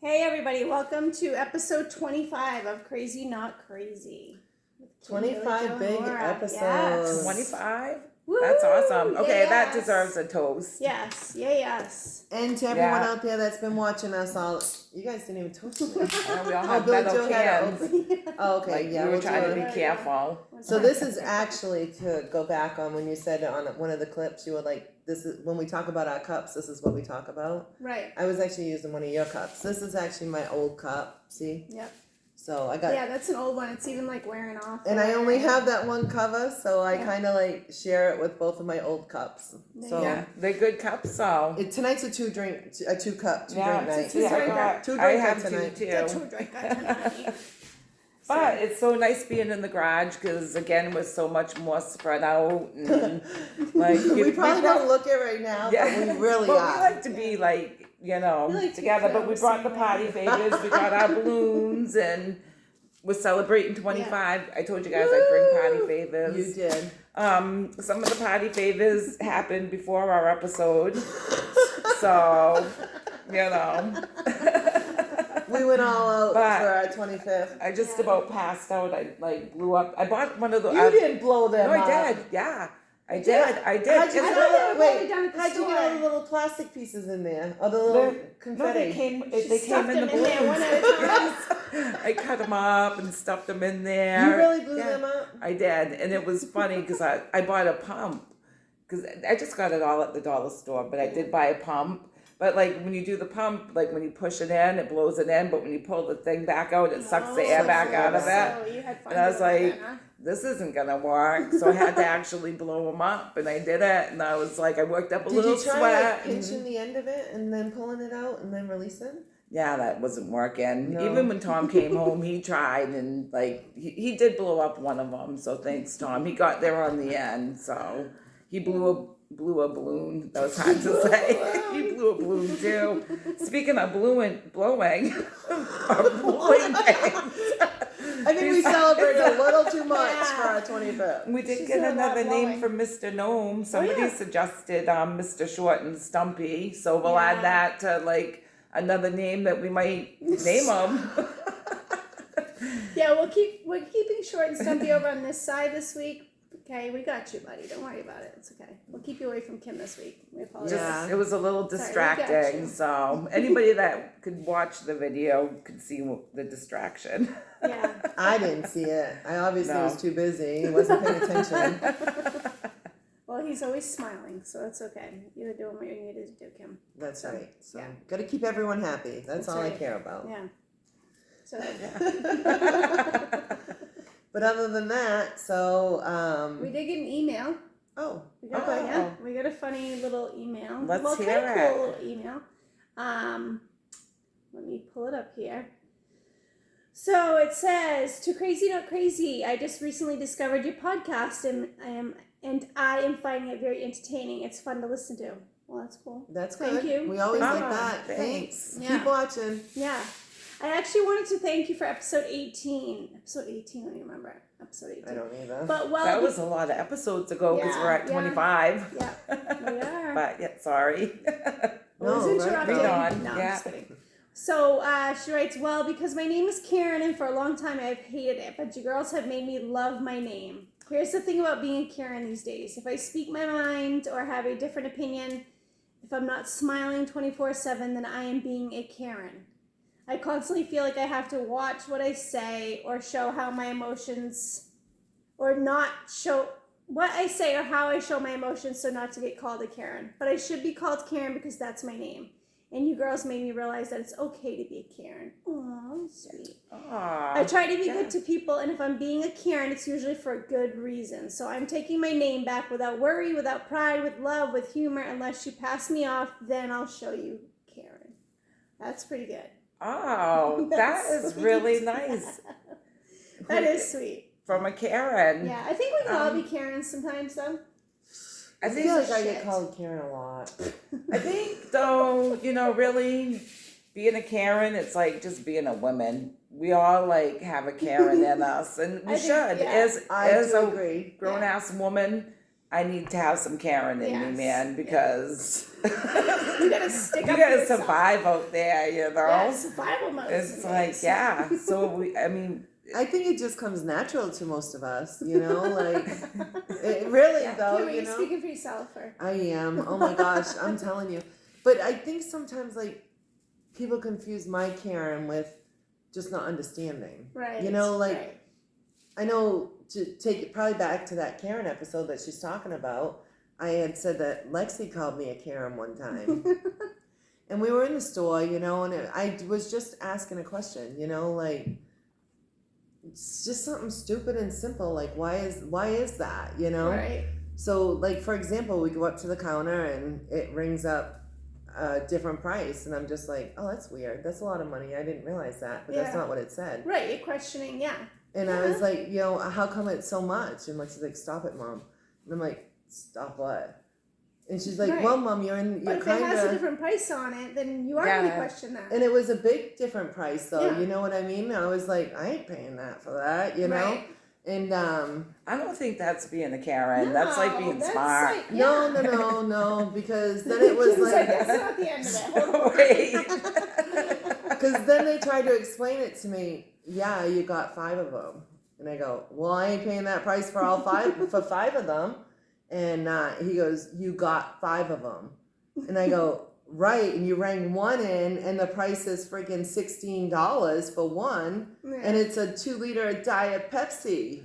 Hey everybody, welcome to episode 25 of Crazy Not Crazy. 25 big episodes. Yes. 25? Woo! That's awesome. Okay, that Yes. deserves a toast. Yes, yes. And to everyone Yeah. out there that's been watching us all, you guys didn't even toast me. We all Oh, have Billy metal Joe had cans. to open. Oh, okay, Like, yeah. we were we'll trying do to be it. careful. So this is actually to go back on when you said on one of the clips, you were like, this is when we talk about our cups, this is what we talk about. Right. I was actually using one of your cups. This is actually my old cup, see? Yep. So I got, Yeah, that's an old one. It's even like wearing off. and I only have that one cover, so I Yeah. kind of like share it with both of my old cups. So Yeah, they're good cups, so. tonight's a two cup Yeah, drink night. two drink night. Two I drink have night two tonight. too. That's who drank that tonight. But it's so nice being in the garage because again we're so much more spread out and like We probably don't look it right now, yeah, but we really but are. we like to be like We like to together. feel But we the brought the same party way. favors. We got our balloons and we're celebrating 25. I told you guys I'd bring party favors. You did. Some of the party favors happened before our episode, so We went all out But- for our 25th. I just about passed out. I like blew up. I bought one of the. You didn't blow them No, up. I did. Yeah, I did? did. I did. How'd you It's get thought all they the, were probably wait, done at the how'd you get all store. the little plastic pieces in there? Or the little No, confetti? they came. She They stuffed came in the them in there one at a balloons. I cut them up and stuffed them in there. You really blew Yeah, them up? I did, and it was funny because I bought a pump because I just got it all at the dollar store, but I did buy a pump. But like when you do the pump, like when you push it in, it blows it in, but when you pull the thing back out, it sucks the air Sucks back the out of air it. So you had fun And I was doing that, like, huh? this isn't gonna work. So I had to actually blow them up, and I did it. And I was like, I worked up a Did little you try sweat. like pinching the end of it and then pulling it out and then releasing? Yeah, that wasn't working. No. Even when Tom came home, he tried, and like he did blow up one of them. So thanks, Tom. He got there on the end. So he blew a balloon. That was hard to say. He blew a balloon too. Speaking of blowing or blowing things. I think we celebrated a little too much for our 25th. We did She's get doing a lot another name blowing. from Mr. Gnome. Somebody yeah. suggested Mr. Short and Stumpy, so we'll Yeah. add that to like another name that we might name them. Yeah, we're keeping Short and Stumpy over on this side this week. Okay, we got you, buddy. Don't worry about it. It's okay. We'll keep you away from Kim this week. We apologize. Yeah. It was a little Sorry, we got distracting, you. so anybody that could watch the video could see the distraction. Yeah. I didn't see it. I obviously No. was too busy. I wasn't paying attention. Well, he's always smiling, so it's okay. You're doing what you needed to do, Kim. That's right. So, Yeah. gotta keep everyone happy. That's all I right. care about. Yeah. So But other than that, so we did get an email. oh, We got, okay. yeah, we got a funny little email. Let's well, hear kind of it. cool little email. Let me pull it up here. So it says, "To Crazy Not Crazy, I just recently discovered your podcast and I am finding it very entertaining. It's fun to listen to." Well, that's cool. That's Thank good. you. We always Thank like you. that. Thanks. Thanks. Yeah. Keep watching. Yeah. I actually wanted to thank you for episode 18. Episode 18, I don't even remember. Episode 18. I don't either. But well, That was a lot of episodes ago because Yeah, we're at yeah. 25. yeah, we are. But yeah, sorry. I No, was right, interrupted. read on. No, I'm Yeah. just kidding. So she writes, "Well, because my name is Karen, and for a long time I've hated it, but you girls have made me love my name. Here's the thing about being a Karen these days. If I speak my mind or have a different opinion, if I'm not smiling 24/7, then I am being a Karen. I constantly feel like I have to watch what I say or show how my emotions, or not show what I say or how I show my emotions so not to get called a Karen. But I should be called Karen because that's my name. And you girls made me realize that it's okay to be a Karen." Aw, sweet. Aw, I try to be yeah. good to people, and if I'm being a Karen, it's usually for a good reason. So I'm taking my name back without worry, without pride, with love, with humor. Unless you pass me off, then I'll show you Karen. That's pretty good. Oh, that That's is sweet. really nice. That is sweet. From a Karen. Yeah, I think we can all be Karens sometimes, though. I I think feel like I shit. get called Karen a lot. I think though, really being a Karen, it's like just being a woman. We all like have a Karen in us, and we I think, should. yeah. As I do a agree. grown ass woman, I need to have some Karen in me, Yes. man, because You gotta stick you up gotta for yourself. survive out there, you know. Yeah, survival mode. It's some like, days. yeah. So I mean, I think it just comes natural to most of us, you know, like it really Yeah. though, Kim, are you you know. speaking for yourself or? I am. Oh my gosh, I'm telling you. But I think sometimes like people confuse my Karen with just not understanding. Right. You know, like right. I know to take it probably back to that Karen episode that she's talking about, I had said that Lexi called me a Karen one time. And we were in the store, you know, and I was just asking a question, you know, like it's just something stupid and simple, like why is that, you know? Right. So like for example, we go up to the counter and it rings up a different price and I'm just like, oh, that's weird. That's a lot of money. I didn't realize that, but that's Yeah. not what it said. Right. You're questioning. Yeah. And I was like, you know, how come it's so much? And Lexi's like, stop it, Mom. And I'm like, stop what? And she's like, Right. well, Mom, you're But if it kind has a of. different price on it, then you are going to Yeah. question that. And it was a big different price, though. Yeah. You know what I mean? I was like, I ain't paying that for that, you know? Right. And I don't think that's being a Karen. That's like being that's smart. like- no, yeah. no, because then it was Kim's like, that's not the end of it. Hold on. Wait. because then they tried to explain it to me. Yeah, you got 5 of them. And I go, well, I ain't paying that price for all 5, for 5 of them. And he goes, you got 5 of them. And I go, right. And you rang one in and the price is freaking $16 for one. And it's a 2-liter Diet Pepsi.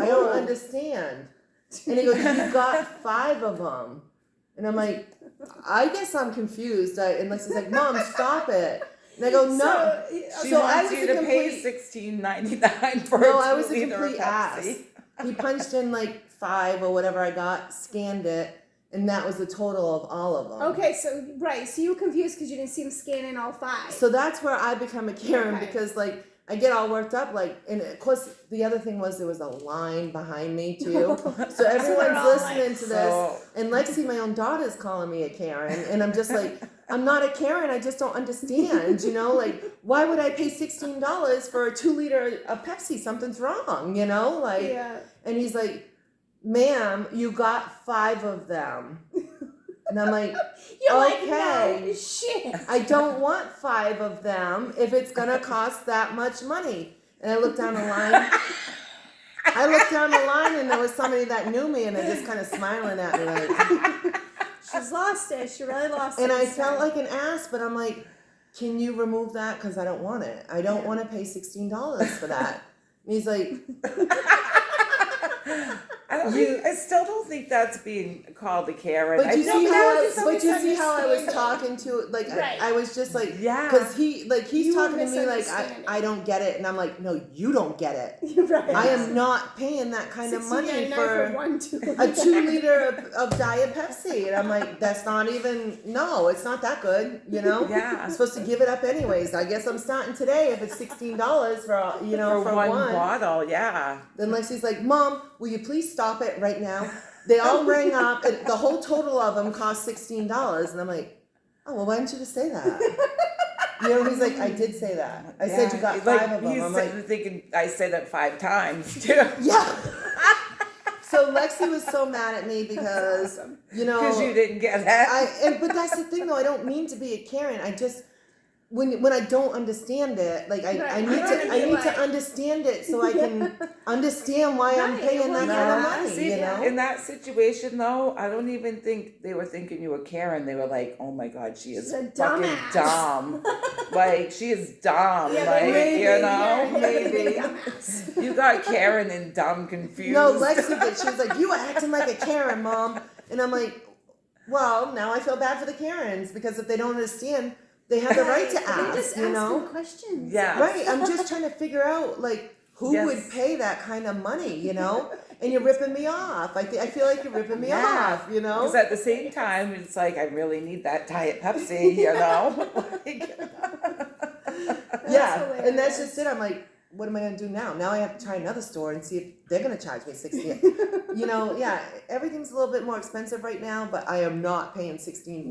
I don't understand. And he goes, you got 5 of them. And I'm like, I guess I'm confused. And Lexi's like, Mom, stop it. And I go, no. She So I wants was you a to pay complete- $16.99 for No, a I was a 2-liter complete of ass. Pepsi. He punched in like 5 or whatever I got, scanned it, and that was the total of all of them. Okay, so so you were confused because you didn't see him scan in all 5. So that's where I become a Karen Okay. because like I get all worked up, like, and of course the other thing was there was a line behind me too. So everyone's all listening like- to this, So- and Lexi, my own daughter's calling me a Karen, and I'm just like, I'm not a Karen. I just don't understand. You know, like why would I pay $16 for a 2-liter of Pepsi? Something's wrong. You know, like. Yeah. And he's like, ma'am, you got 5 of them. And I'm like, You're Okay. like, no, shit. I don't want 5 of them if it's gonna cost that much money. And I looked down the line. And there was somebody that knew me and they're just kind of smiling at me like, She's lost it. She really lost and it. I this felt time. like an ass, but I'm like, can you remove that? Because I don't want it. I don't want to pay $16 for that. And he's like, I still don't think that's being called a Karen. But you I see think how that's but you see how I was misunderstanding. talking to like Right. I was just like Yeah. because he's You were talking to me like misunderstanding. I don't get it and I'm like no you don't get it. You're right. I am not paying that kind of money $16.99 for one, 2 a 2-liter of Diet Pepsi and I'm like that's not even no it's not that good you know Yeah. I'm supposed to give it up anyways I guess I'm starting today if it's $16 for you know for one bottle, yeah. then Lexi's like, Mom, will you please stop it right now? They all rang up, and the whole total of them cost $16. And I'm like, oh, well, why didn't you just say that? You know, he's like, I did say that. I said you got It's 5 like, of them. He's I'm like, thinking I said that 5 times too. yeah. So Lexi was so mad at me because, awesome. you know, Because you didn't get it. but that's the thing though. I don't mean to be a Karen. I just when I don't understand it, like I Right. need You're gonna be I need to like- understand it so I can understand why I'm Right, paying well, that kind of yeah. money. See, You know. in that situation though, I don't even think they were thinking you were Karen. They were like, "Oh my God, she is She's a fucking dumbass." dumb. Like she is dumb. Yeah, like maybe, you know, yeah, maybe. dumbass. you got Karen and dumb confused." No, Lexi did. She was like, "You were acting like a Karen, Mom," and I'm like, "Well, now I feel bad for the Karens because if they don't understand, they have the right to They ask." just You ask know, them questions. Yeah. right? I'm just trying to figure out like who Yes. would pay that kind of money. You know, and you're ripping me off. I feel like you're ripping me Yeah. off. You know. Because at the same time, it's like I really need that Diet Pepsi. You know. Like, Yeah, hilarious. and that's just it. I'm like, what am I gonna do now? Now I have to try another store and see if they're gonna charge me 60. Yeah, everything's a little bit more expensive right now, but I am not paying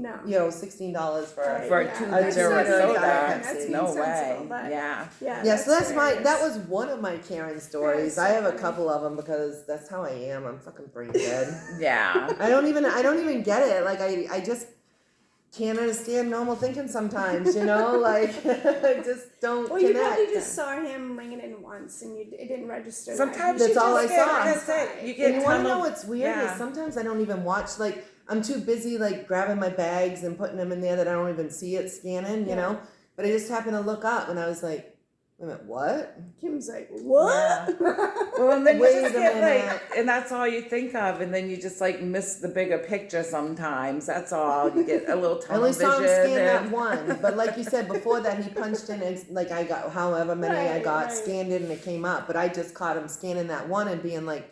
No. $16 for. Right. For a Yeah, 2 that's liter not of very soda. bad. That's being No sensible, way. but- Yeah. Yeah, so that's hilarious. that was one of my Karen stories. so I have a funny. couple of them because that's how I am. I'm fucking brain dead. Yeah. I don't even get it. Like I just can't understand normal thinking sometimes, like I just don't Well, you connect. probably just saw him ringing in once and it didn't register. that. Sometimes You That's should all just I get saw. That's it. You And get you want to ton know of- what's weird yeah. is sometimes I don't even watch, like, I'm too busy, like, grabbing my bags and putting them in there that I don't even see it scanning, you Yeah. know? But I just happened to look up and I was like, wait a minute, what? Kim's like, what? Well, and then you Wait just a get minute. like, and that's all you think of, and then you just like miss the bigger picture sometimes. That's all. You get a little I only tunnel saw him vision. scan that and- one, but like you said before that, he punched in, and, like, I got however many I Right, got right. scanned in and it came up, but I just caught him scanning that one and being like,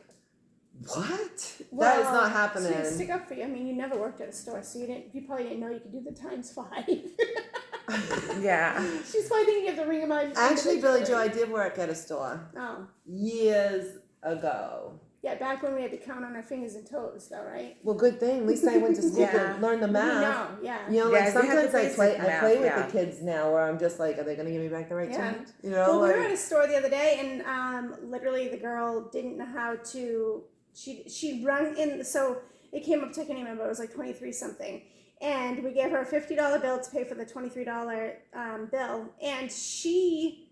what? that is Well, not happening. So stick up for you. I mean, you never worked at a store, so you probably didn't know you could do the times 5. Yeah. She's probably thinking you have to ring him out. Actually, Billy Joe, I did work at a store Oh, years ago. yeah, back when we had to count on our fingers and toes, though, right? Well, good thing. At least I went to school Yeah. to learn the math. No, yeah. You know, Yeah, like they have the sometimes I basic play math, with yeah. the kids now where I'm just like, are they gonna give me back the right Yeah. change? You know, Well, we like were at a store the other day, and literally the girl didn't know how to. She rung in, so it came up to, I can't even remember. It was like 23 something, and we gave her a $50 bill to pay for the $23 bill, and she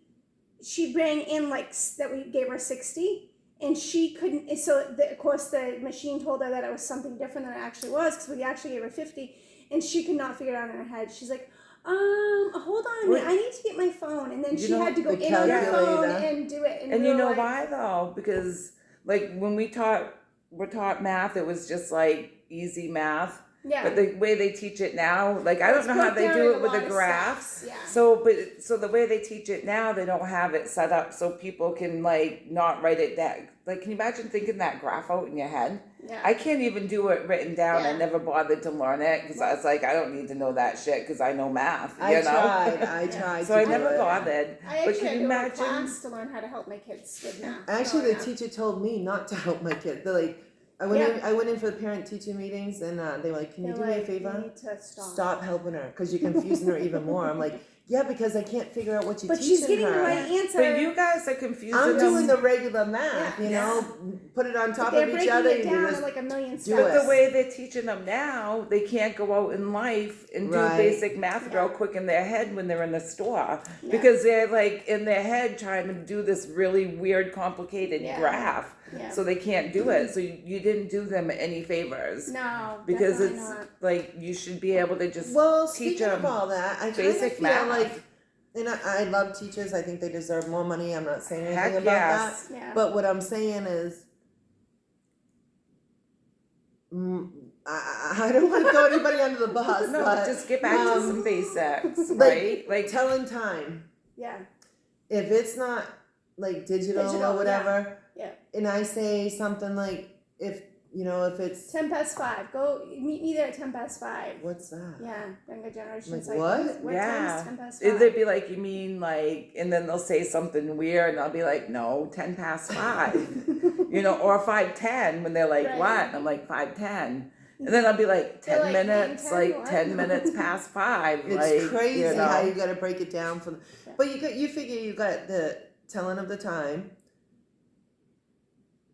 rang in that we gave her 60. And she couldn't. So of course the machine told her that it was something different than it actually was, because we actually gave her 50, and she could not figure it out in her head. She's like, hold on a minute, I need to get my phone, and then You she know, had to go the in on her phone calculator. and do it. And we you were know like, why though? Because like when we're taught math, it was just like easy math. Yeah. But the way they teach it now, like I don't It's know how broke they down do in it with lot the of graphs. steps, Yeah. So the way they teach it now, they don't have it set up so people can like not write it down. Like, can you imagine thinking that graph out in your head? Yeah. I can't even do it written down. I Yeah. never bothered to learn it because I was like, I don't need to know that shit because I know math. I You know? tried Yeah. So to I do never it. bothered. I But actually can had you to go to imagine? class to learn how to help my kids with math. Actually, growing the up. teacher told me not to help my kid. They're like, I went in for the parent teacher meetings, and they were like, "Can you They're do me a like, favor? You need to stop. Stop helping her because you're confusing her even more." I'm like, "Yeah, because I can't figure out what you're But teaching she's getting her." the right answer. But you guys are confusing I'm them. doing the regular math, Yeah. you know, put it on top They're of each breaking other. it And down you in just, like a million do steps. But it. the way they're teaching them now, they can't go out in life and do Right. basic math Yeah. real quick in their head when they're in the store. Yeah. Because they're like in their head trying to do this really weird, complicated Yeah. graph. Yeah. So they can't do it. So you didn't do them any favors. No, Because definitely it's not. like you should be able to just well, teach speaking of them all that, I kind of basic feel math. like, and I love teachers. I think they deserve more money. I'm not saying anything Heck about yes. that. Yeah. But what I'm saying is, I don't want to throw anybody under the bus, no, but just get back to um, some basics, like, right? Like telling time. Yeah. If it's not like digital Digital, or whatever, yeah. and I say something like, if it's 10 past 5. Go meet me there at 10 past 5. what's that? Yeah, younger generation's Like, like, what? what Yeah. time is 10 past 5? they'd be like, you mean like, and then they'll say something weird, and I'll be like, no, 10 past 5, or 5:10 when they're like, Right. what? And I'm like 5:10, and then I'll be like 10 They're like, minutes, 10, like what? 10 minutes past 5. It's like, crazy you know. how you got to break it down from. Yeah. But you figure you got the telling of the time,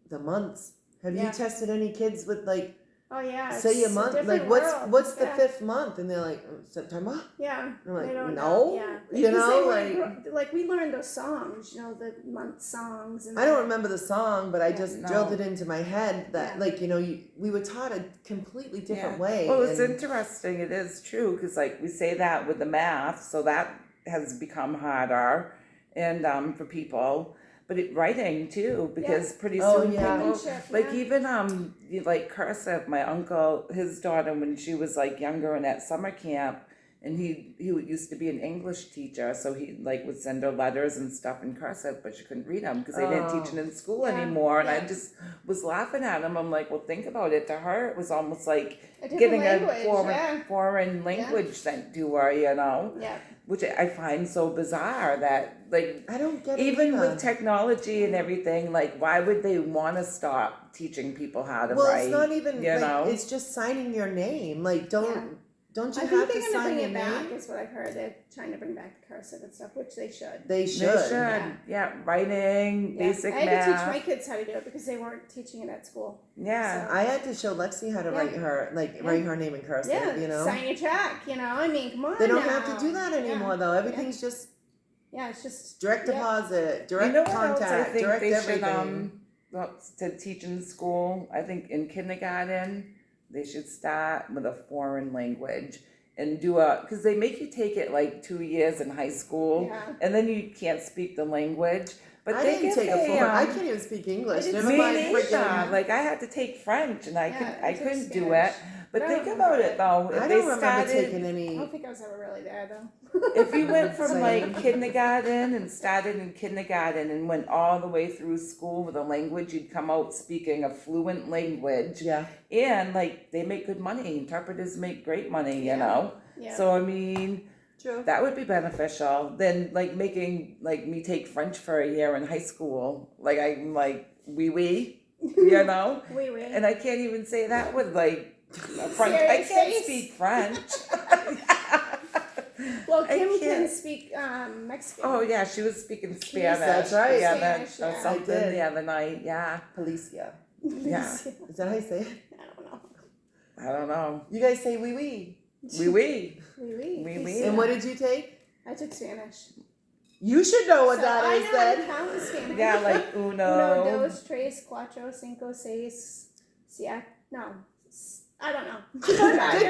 the months. Have Yeah. you tested any kids with like Oh yeah. say it's a month? different Like world. what's the Yeah. 5th month? And they're like September. Yeah. I'm like, they don't no, know. Yeah. you Because know, they weren't like we learned those songs, the month songs. And I don't remember the song, but I Yeah. just No. drilled it into my head that Yeah. we were taught a completely different Yeah. way. Well, it's and- interesting. It is true because like we say that with the math, so that has become harder, and for people. But writing too, because pretty Oh, soon yeah. people Penmanship, like yeah. even like cursive. My uncle, his daughter, when she was like younger and at summer camp, and he used to be an English teacher, so he like would send her letters and stuff in cursive, but she couldn't read them because they didn't teach it in school Yeah, anymore. And I yeah. just was laughing at him. I'm like, well, think about it. To her, it was almost like a different getting language. a foreign Yeah. foreign language sent to her. Yeah. which I find so bizarre that like I don't get it even either. with technology and everything, like why would they want to stop teaching people how to Well, write? it's not even you like know? it's just signing your name. Like don't Yeah. don't you I have think to they're gonna sign bring your it back. name? Is what I've heard. They're trying to bring back the cursive and stuff, which they should. They They should. should. Yeah, writing, Yeah. basic I had math. to teach my kids how to do it because they weren't teaching it at school. Yeah. So- I had to show Lexi how to Yeah. write her write her name in cursive, Yeah, you know. sign your check. You know, I mean, come on. They don't now. have to do that anymore though. Everything's just Yeah, it's just direct yeah. deposit, direct you know what else I contact, think direct they everything. should well, to teach in school? I think in kindergarten they should start with a foreign language and do because they make you take it like 2 years in high school, Yeah. and then you can't speak the language. But I they didn't give take a a, foreign. I can't even speak English. didn't Never me mind neither. freaking. Like I had to take French, and I Yeah, I took couldn't do Spanish. it. But I think don't about remember it though. If I they don't remember started, taking I any. don't think I was ever really there though. if you went from Same. like kindergarten and started in kindergarten and went all the way through school with a language, you'd come out speaking a fluent language. Yeah. And like they make good money. Interpreters make great money, Yeah. you know. Yeah. So I mean, True. that would be beneficial. Then like making like me take French for a year in high school. Like I'm like oui, you know. Wait, wait. And I can't even say that with like a French. I Serious can't face? speak French. Well, I Kim can can't. speak Mexican. Oh yeah, she was speaking Spanish. That's right. The other, Spanish, or yeah. something I did. the other night. Yeah. Policia. Yeah. Is that how you say it? I don't know. I don't know. You guys say oui oui. Oui, oui. Oui, oui. Oui, Please oui. say And that. what did you take? I took Spanish. You should know what So that I is know then. how to count Spanish. Yeah, like Uno, uno. dos, tres, cuatro, cinco, seis, siete. No, I don't know. Good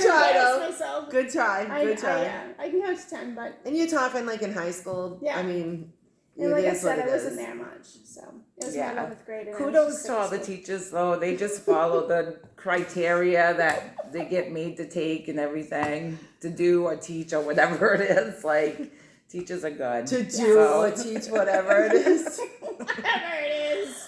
try, though. Myself. Good try. Good try. I can count to 10, but And you're talking like in high school. Yeah. I mean, and like it I is what said, it I wasn't is. there much, so it was Yeah. my 11th grade. And I was Kudos just to all the at school. teachers though. They just follow the criteria that they get made to take and everything to do or teach or whatever it is. Like teachers are good. To do So- or teach whatever it is. Whatever it is.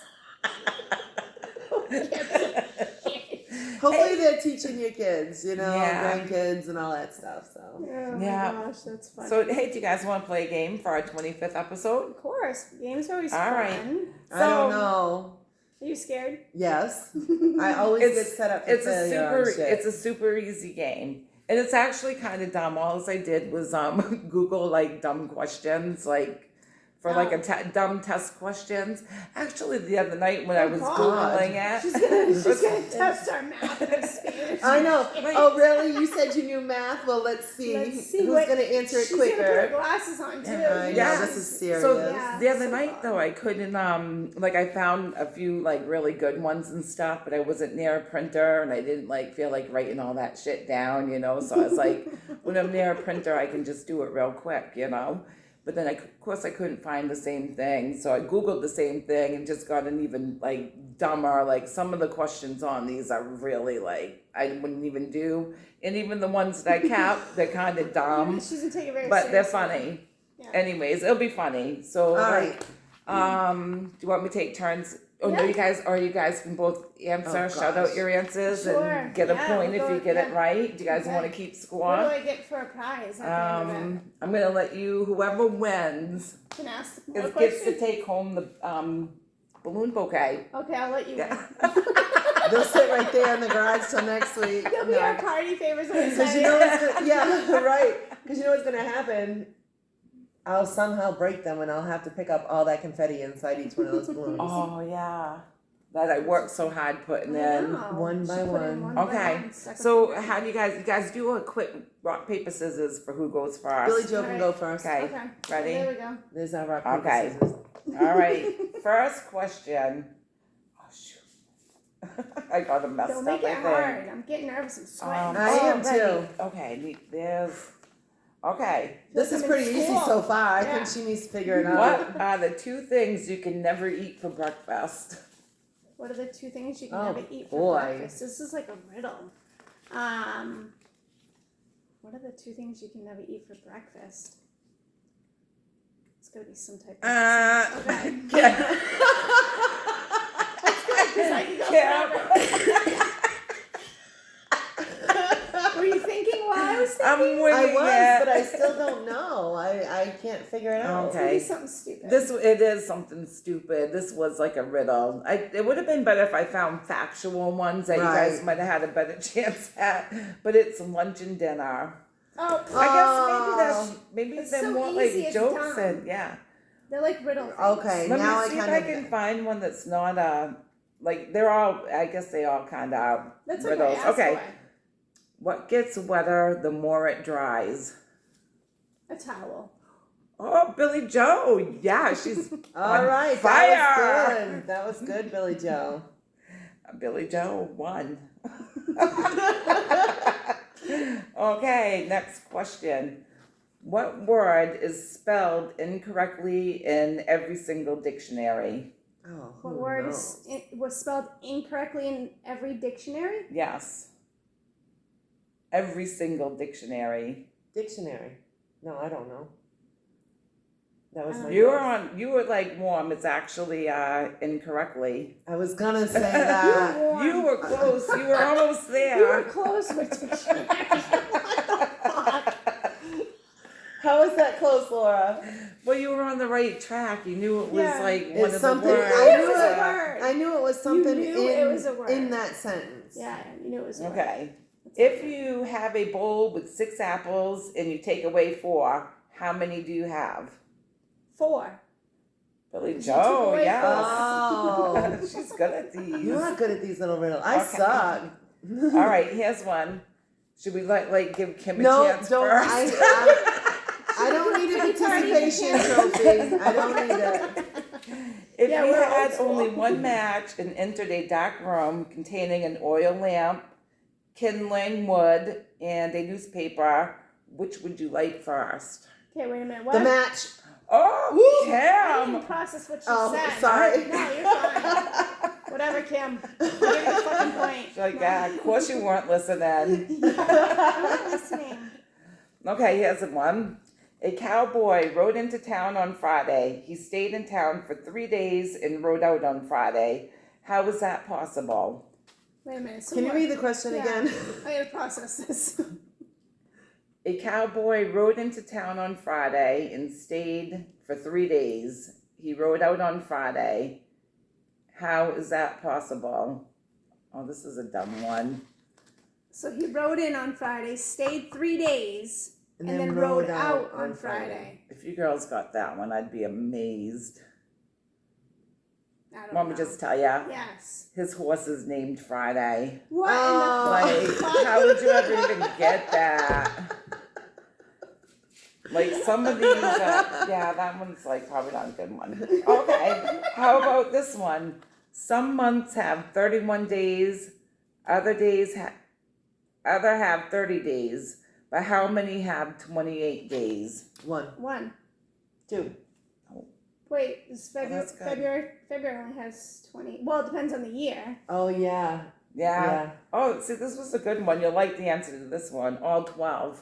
Who gives a shit? Hopefully they're teaching your kids, you know, Yeah. grandkids and all that stuff. So Oh Yeah. my gosh, that's funny. So hey, do you guys want to play a game for our 25th episode? of course, games are always All fun. right. I don't know. Are you scared? Yes, I always It's- get set up for It's a failure super on shit. it's a super easy game. And it's actually kind of dumb. All I did was Google like dumb questions like for like dumb test questions. Actually, the other night when I Oh, was God. Googling it, She's gonna test our math and Spanish. I know. Like- Oh, really? You said you knew math? Well, let's see, Let's see who's what- going to answer it She's gonna put her quicker. glasses on too. I know, Yeah. this is serious. so Yeah, the other so night fun. though, I couldn't like I found a few like really good ones and stuff, but I wasn't near a printer and I didn't like feel like writing all that shit down, you know. So I was like, when I'm near a printer, I can just do it real quick, you know. But then, of course, I couldn't find the same thing. So I Googled the same thing and just got an even, like, dumber. Like, some of the questions on these are really, like, I wouldn't even do. And even the ones that I kept, they're kind of dumb. She doesn't take it very But they're seriously. funny. Yeah. Anyways, it'll be funny. So, All like, right. do you want me to take turns? Oh, no, Yeah. you guys can both answer, Oh, shout gosh. out your answers Sure. and get a Yeah, point we'll if go- you get it yeah. right. Do you guys Okay. want to keep What score? do I get for a prize at the end of it? I'm gonna let you, whoever wins, Can I ask more gets to questions? take home the balloon bouquet. Okay, I'll let you Yeah. win. They'll sit right there in the garage till next week. They'll be our party favors on Because you know what's gonna, yeah, right. Because you know what's gonna happen. I'll somehow break them, and I'll have to pick up all that confetti inside each one of those balloons. Oh yeah, that I worked so hard putting in. One by one. Okay, so how do you guys do a quick rock paper scissors for who goes first? Billy Joe can go first. Okay. Okay. Ready? There we go. There's our rock, paper, Okay. scissors. All right. First question. Oh shoot, I got them messed Don't up. make it I think. hard. I'm getting nervous. I'm sweating. I am ready. too. Okay, there's. Okay. This is I'm in pretty easy school. so far. I Yeah. think she needs to figure it out. What are the two things you can never eat for breakfast? What are the two things you can Oh, never eat for boy. breakfast? This is like a riddle. What are the two things you can never eat for breakfast? It's gonna be some type of. Okay. Yeah. Because I can go Yeah. forever. Were you thinking while I was thinking? I'm I'm winging I was, it. but I still don't know. I can't figure it out. It's gonna be Okay. something stupid. It is something stupid. This was like a riddle. It would have been better if I found factual ones that you guys Right. might have had a better chance at. But it's lunch and dinner. Oh, I guess maybe It's they're so more easy, like it's jokes dumb. and yeah. they're like riddle things. Okay. Let Now me I see if kind I of- can find one that's not like they're all. I guess they all kind of are That's riddles. okay. Ask Okay. away. What gets wetter the more it dries? A towel. Oh, Billy Joe. Yeah, she's All on right. fire. That was good. That was good, Billy Joe. Billy Joe won. Okay, next question. What word is spelled incorrectly in every single dictionary? Oh, What who word knows? was spelled incorrectly in every dictionary? Yes. Every single dictionary. Dictionary. No, I don't know. That was my You guess. were like warm. It's actually incorrectly. I was gonna say that. Warm. You were close. You were almost You were there. close with dictionary. What the fuck? How is that close, Laura? Well, you were on the right track. You knew it was Yeah. like one It's of something. the words. I It knew was a it. word. I knew it was something knew in it was a word. in that sentence. Yeah, you knew it was a word. Okay. If you have a bowl with 6 apples and you take away 4, how many do you have? 4. Billy You took Joe, away yes. Oh. She's good at these. You're not good at these little riddles. I Okay. suck. All right, here's one. Should we like give Kim a No, chance don't. first? I don't need a participation trophy. I don't need it. If Yeah, you we're had old school. only one match and entered a dark room containing an oil lamp, kindling wood, and a newspaper, which would you like first? Okay, wait a minute. What? The match. Oh, I didn't even Kim! process what she Oh, said. sorry. No, you're fine. Whatever, Kim. I'll give you the fucking point. She's like, yeah, of course you weren't listening. I'm not listening. Okay, here's one. A cowboy rode into town on Friday. He stayed in town for 3 days and rode out on Friday. How is that possible? Wait a minute. So Can you what? read the question Yeah. again? I gotta process this. A cowboy rode into town on Friday and stayed for 3 days. He rode out on Friday. How is that possible? Oh, this is a dumb one. So he rode in on Friday, stayed 3 days, and then rode out on Friday. If you girls got that one, I'd be amazed. I don't Want me know. to just tell ya? Yes. His horse is named Friday. What Oh. in the Like, fuck? how would you ever even get that? Like, some of these, yeah, that one's like probably not a good one. Okay, how about this one? Some months have 31 days, other have 30 days, but how many have 28 days? 1, 1. 2. Wait, is February, that's good. February only has 20. Well, it depends on the year. Oh yeah. Yeah. Yeah. Oh, see, this was a good one. You'll like the answer to this one. All 12.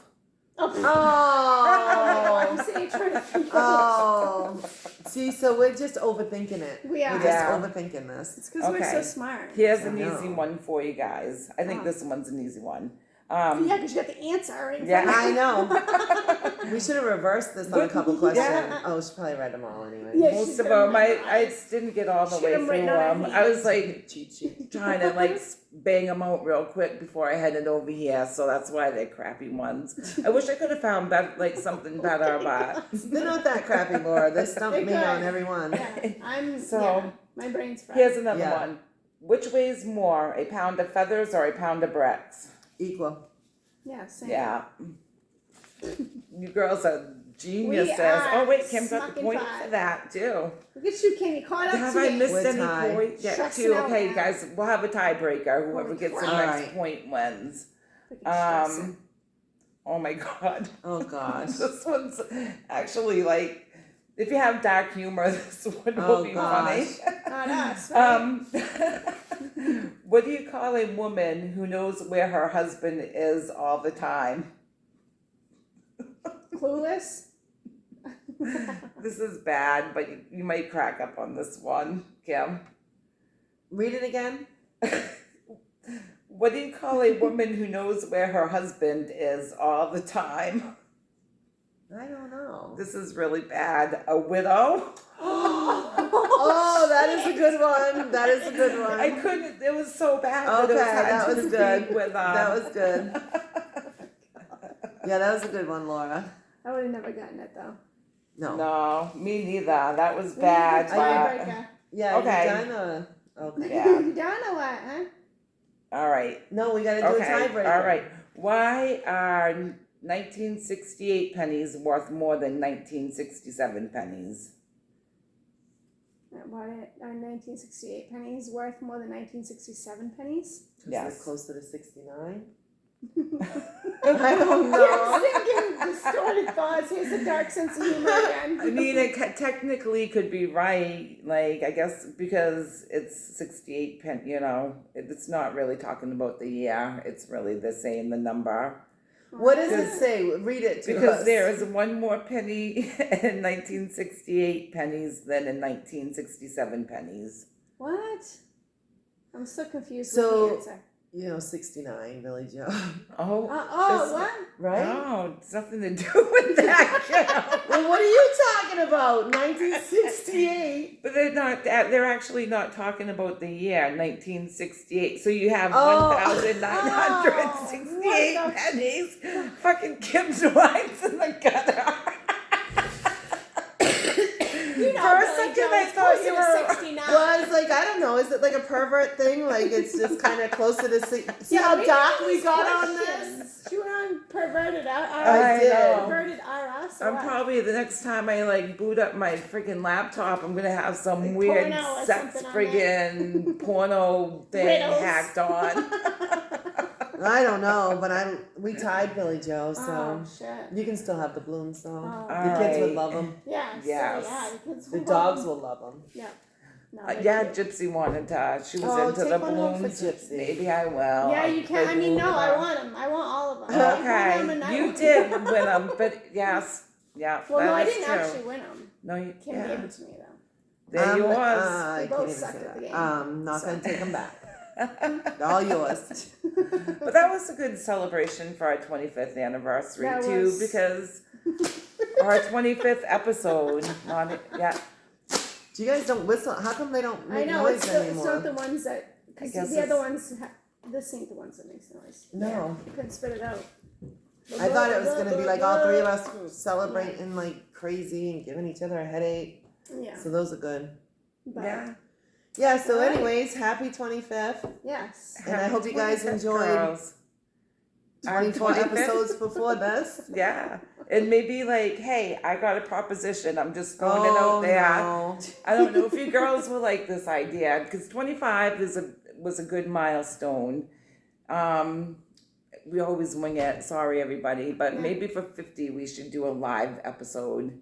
Oh, I'm Oh. sitting here trying to figure out. Oh. See, so we're just overthinking it. We are. We're just Yeah. overthinking this. It's because we're so Okay. smart. Here's I an know. easy one for you guys. I think Oh. this one's an easy one. Yeah, because you got the answer right in Yeah. front of I you. know. We should have reversed this on a couple questions. Yeah. Oh, she probably read them all anyway. Yeah. Most she's of gonna them, I memorize. didn't get all the She way had 'em through written on her them. I was hands. like Cheat sheet. trying to like bang them out real quick before I headed over here, so that's why they're crappy ones. I wish I could have found like something better, but They're not that crappy, Laura. They stumped They're me good. on every one. Yeah, I'm. So, yeah, my brain's fried. here's another Yeah. one. Which weighs more, a pound of feathers or a pound of bricks? Equal. Yeah, same. Yeah. You girls are geniuses. are Oh wait, Kim got the smucking point five. for that too. Look at you, Kim. You caught up Have to I me. missed We're any tied. points? Yeah, Stressing two. out Okay, now. guys, we'll have a tiebreaker. Whoever Holy gets the crap. next Alright. point wins. Look at you stressing. Oh my god. Oh gosh. This one's actually like, if you have dark humor, this one will Oh, be gosh. funny. Not us, right? What do you call a woman who knows where her husband is all the time? Clueless? This is bad, but you might crack up on this one, Kim. Read it again. What do you call a woman who knows where her husband is all the time? I don't know. This is really bad. A widow? Oh, that is a good one. That is a good one. I couldn't. It was so bad. Okay, that that it was was hard to good. speak with. That was good. Yeah, that was a good one, Laura. I would have never gotten it though. No. No, me neither. That was bad. Tiebreaker. Yeah, Okay. you done okay. Yeah. You done or what, huh? All right. No, we gotta do Okay. a tiebreaker. All right. Why are 1968 pennies worth more than 1967 pennies? What are 1968 pennies worth more than 1967 pennies? Because Yes. they're closer to 69. I don't know. Thinking distorted thoughts. Here's a dark sense of humor again. I mean, it technically could be right, like, I guess because it's 68 pen, it's not really talking about the year. It's really the saying the number. What does it say? Read it to Because us. there is one more penny in 1968 pennies than in 1967 pennies. What? I'm so confused So- with the answer. 69, Billy Joe. Oh, What? Right? no, it's nothing to do with that. Well, what are you talking about? 1968. But they're not. They're actually not talking about the year 1968. So you have Oh. 1,968 Oh, what the- pennies. Fucking Kim's wines in the gutter. You know, For a Billy second, Joe I is thought closer you to were- 69. Well, I was like, I don't know. Is it like a pervert thing? Like it's just kind of closer to see Yeah, how we dark got we these got on questions. this? She went on perverted I did. Perverted RS. I'm probably the next time I boot up my freaking laptop, I'm gonna have some Like weird porno or sex something on friggin' porno thing Riddles. hacked on. I don't know, but we tied Billy Joe, so Oh shit. you can still have the balloons though. Oh. The kids would Alright. love them. Yeah. Yes. So, yeah. The kids The will dogs love will love them. them. Yeah. No, Yeah, they're cute. Gypsy wanted to. She was Oh, into take the one home for balloons. Gypsy. Maybe I will. Yeah, you can. I mean, no, I want. want them. I want all of them. I want them and I Okay, you want did them. win them, but yes, yeah, Well, that no, I is didn't true. actually win them. No, you Kim yeah. gave it to me though. There you was. I We can't both even sucked say at the that. game, Not so. gonna take them back. They're all yours. But that was a good celebration for our 25th anniversary That too, was. because our 25th episode. Yeah, You guys don't whistle. How come they don't I make know noise it's anymore? not the ones that. Because guess the other it's- ones. This ain't the ones that makes noise. No. Yeah, you couldn't spit it out. I thought it was gonna be like all three of us celebrating like crazy and giving each other a headache. Yeah. So those are good. But, yeah. Yeah. So, Alright. anyways, happy 25th. Yes. And I hope you guys 25th, enjoyed girls. Our 24 25th? episodes before this. Yeah, and maybe hey, I got a proposition. I'm just throwing it out there. No. I don't know if you girls will like this idea because 25 was a good milestone. We always wing it. Sorry, everybody, but Yeah. maybe for 50 we should do a live episode.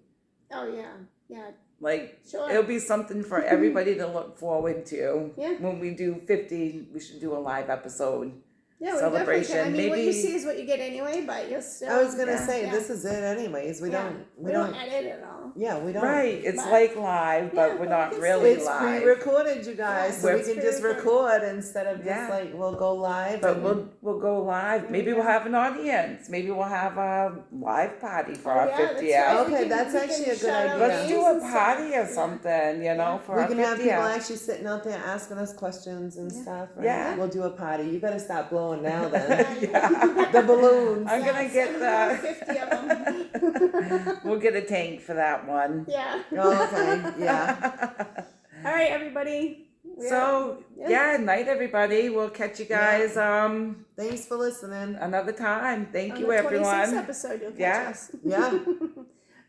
Oh yeah. Yeah. Like Sure. it'll be something for everybody to look forward to. Yeah. When we do 50, we should do a live episode. Yeah, we definitely can. I celebration, mean, what you maybe- see is what you get anyway, but you'll still. I was gonna Yeah. say Yeah. this is it anyways. We Yeah. don't. We don't edit it all. Yeah, we don't. Right, it's But- like live, but Yeah, we're but not we can really It's live. pre-recorded, you guys, Yeah, so we it's can just pre-recorded. record instead of just Yeah. we'll go live. But and- we'll go live. Maybe we'll have an audience. Maybe we'll have a live party for Oh, our yeah, that's 50th. right. Okay, We can- that's we actually can a good shout out idea. Let's names do a and stuff. party or Yeah. something, for we our can have 50th. people actually sitting out there asking us questions and stuff. Right? Yeah. We'll do a party. You better start blowing now then. Yeah. The balloons. I'm gonna Yes, get and the. 50 of them. We'll get a tank for that one. Yeah. Oh, okay. Yeah. All right, everybody. So yeah, night everybody. We'll catch you guys Thanks for listening. another time. Thank on you the 26th everyone. episode, you'll catch Yeah. us. Yeah.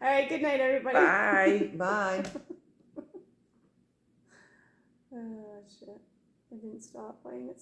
All right, good night, everybody. Bye. Bye. Oh shit! I didn't stop playing. It's